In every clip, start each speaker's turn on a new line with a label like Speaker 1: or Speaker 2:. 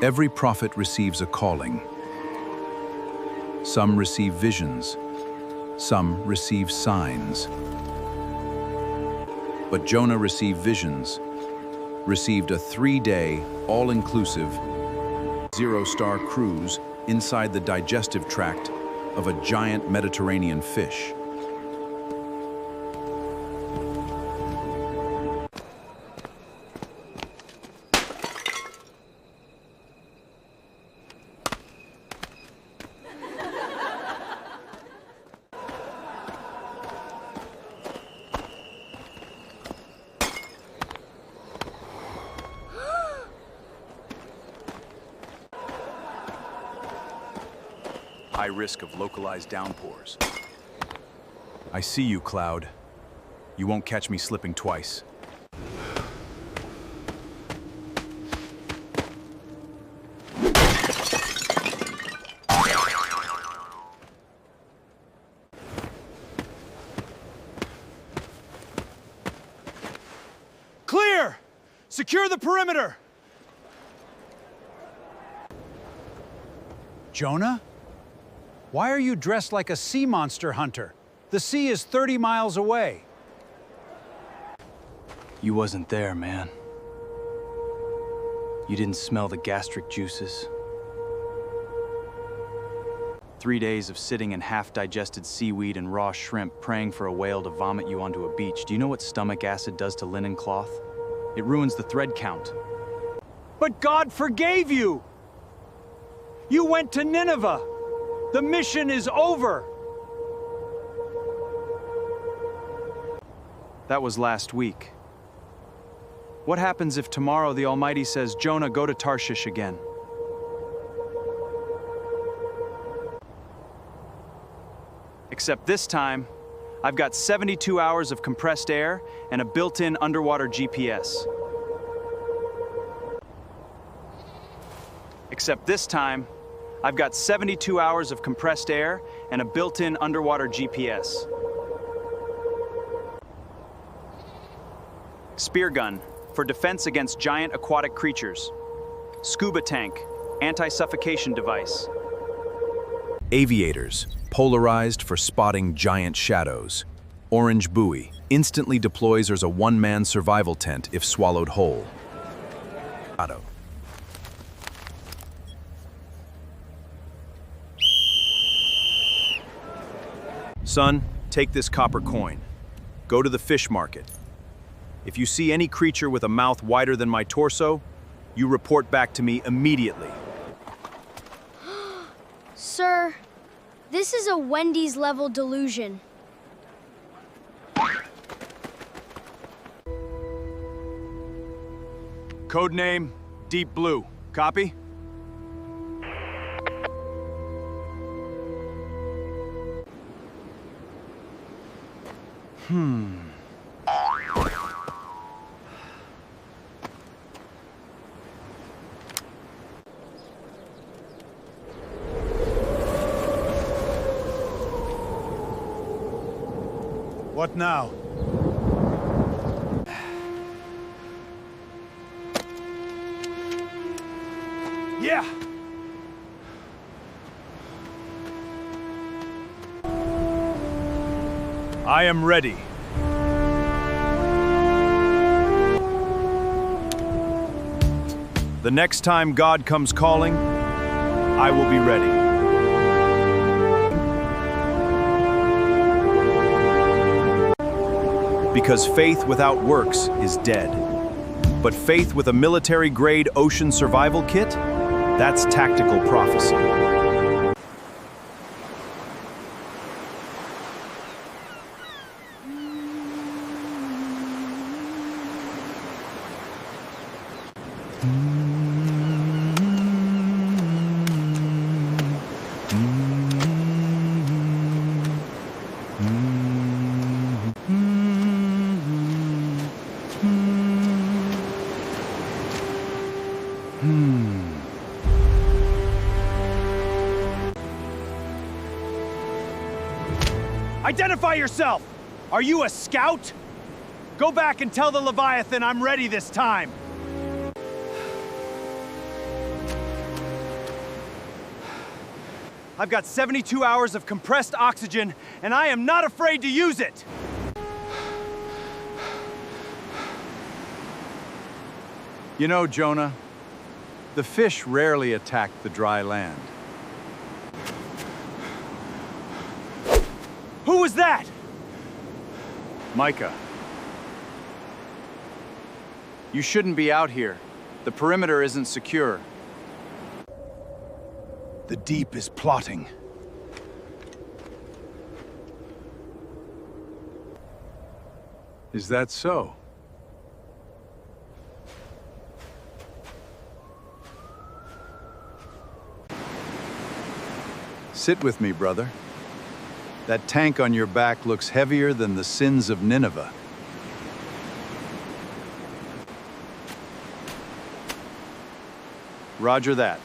Speaker 1: Every prophet receives a calling. Some receive visions, some receive signs. But Jonah received visions, received a 3-day, all-inclusive, 0-star cruise inside the digestive tract of a giant Mediterranean fish. High risk of localized downpours. I see you, Cloud. You won't catch me slipping twice.
Speaker 2: Clear! Secure the perimeter! Jonah? Why are you dressed like a sea monster hunter? The sea is 30 miles away.
Speaker 3: You wasn't there, man. You didn't smell the gastric juices. 3 days of sitting in half-digested seaweed and raw shrimp praying for a whale to vomit you onto a beach. Do you know what stomach acid does to linen cloth? It ruins the thread count.
Speaker 2: But God forgave you! You went to Nineveh! The mission is over!
Speaker 3: That was last week. What happens if tomorrow the Almighty says, Jonah, go to Tarshish again? Except this time, I've got 72 hours of compressed air and a built-in underwater GPS. Except this time, I've got 72 hours of compressed air and a built-in underwater GPS. Spear gun, for defense against giant aquatic creatures. Scuba tank, anti-suffocation device.
Speaker 1: Aviators, polarized for spotting giant shadows. Orange buoy, instantly deploys as a one-man survival tent if swallowed whole. Auto. Son, take this copper coin. Go to the fish market. If you see any creature with a mouth wider than my torso, you report back to me immediately.
Speaker 4: Sir, this is a Wendy's-level delusion.
Speaker 2: Codename, Deep Blue. Copy? What now? Yeah! I am ready. The next time God comes calling, I will be ready. Because faith without works is dead. But faith with a military-grade ocean survival kit, that's tactical prophecy. Identify yourself! Are you a scout? Go back and tell the Leviathan I'm ready this time. I've got 72 hours of compressed oxygen, and I am not afraid to use it!
Speaker 1: You know, Jonah, the fish rarely attack the dry land.
Speaker 2: Who was that?
Speaker 3: Micah. You shouldn't be out here. The perimeter isn't secure.
Speaker 1: The deep is plotting. Is that so? Sit with me, brother. That tank on your back looks heavier than the sins of Nineveh.
Speaker 3: Roger that.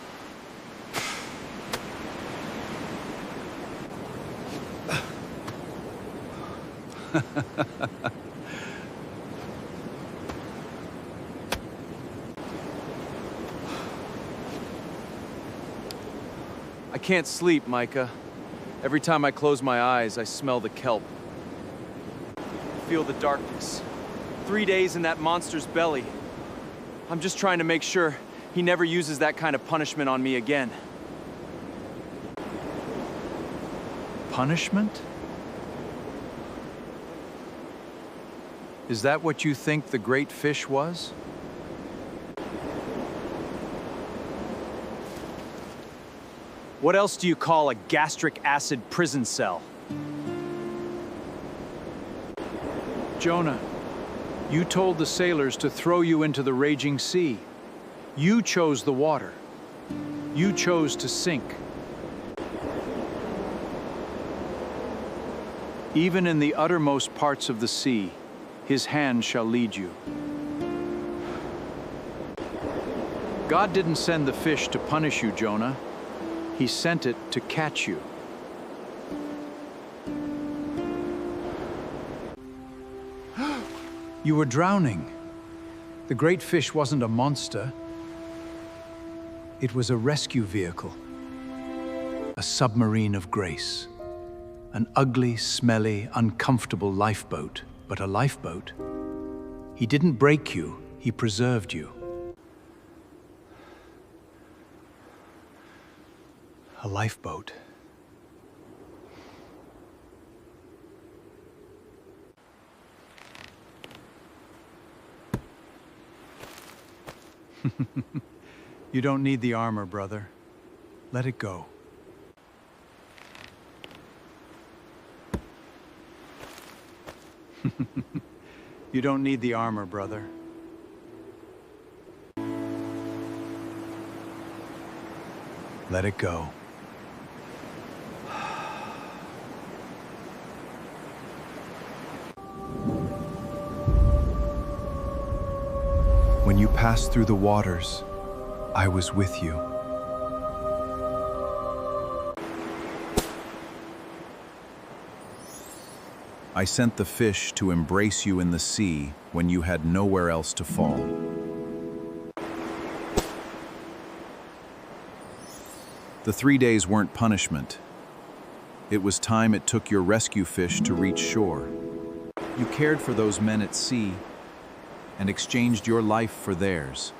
Speaker 3: I can't sleep, Micah. Every time I close my eyes, I smell the kelp. I feel the darkness. 3 days in that monster's belly. I'm just trying to make sure he never uses that kind of punishment on me again.
Speaker 1: Punishment? Is that what you think the great fish was?
Speaker 3: What else do you call a gastric-acid prison cell?
Speaker 1: Jonah, you told the sailors to throw you into the raging sea. You chose the water. You chose to sink. Even in the uttermost parts of the sea, his hand shall lead you. God didn't send the fish to punish you, Jonah. He sent it to catch you. You were drowning. The great fish wasn't a monster. It was a rescue vehicle. A submarine of grace. An ugly, smelly, uncomfortable lifeboat, but a lifeboat. He didn't break you, he preserved you. A lifeboat. You don't need the armor, brother. Let it go. You don't need the armor, brother. Let it go. When you passed through the waters, I was with you. I sent the fish to embrace you in the sea when you had nowhere else to fall. The 3 days weren't punishment. It was time it took your rescue fish to reach shore. You cared for those men at sea and exchanged your life for theirs.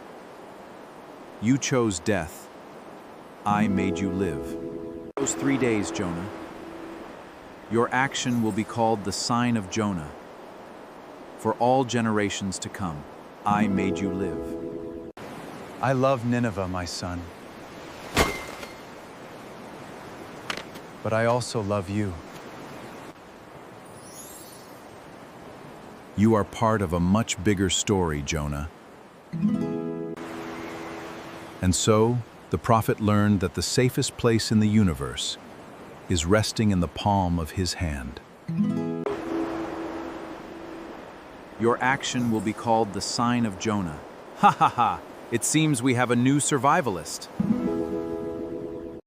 Speaker 1: You chose death. I made you live. Those 3 days, Jonah. Your action will be called the sign of Jonah. For all generations to come, I made you live. I love Nineveh, my son. But I also love you. You are part of a much bigger story, Jonah. And so, the prophet learned that the safest place in the universe is resting in the palm of his hand. Your action will be called the sign of Jonah. Ha ha ha! It seems we have a new survivalist.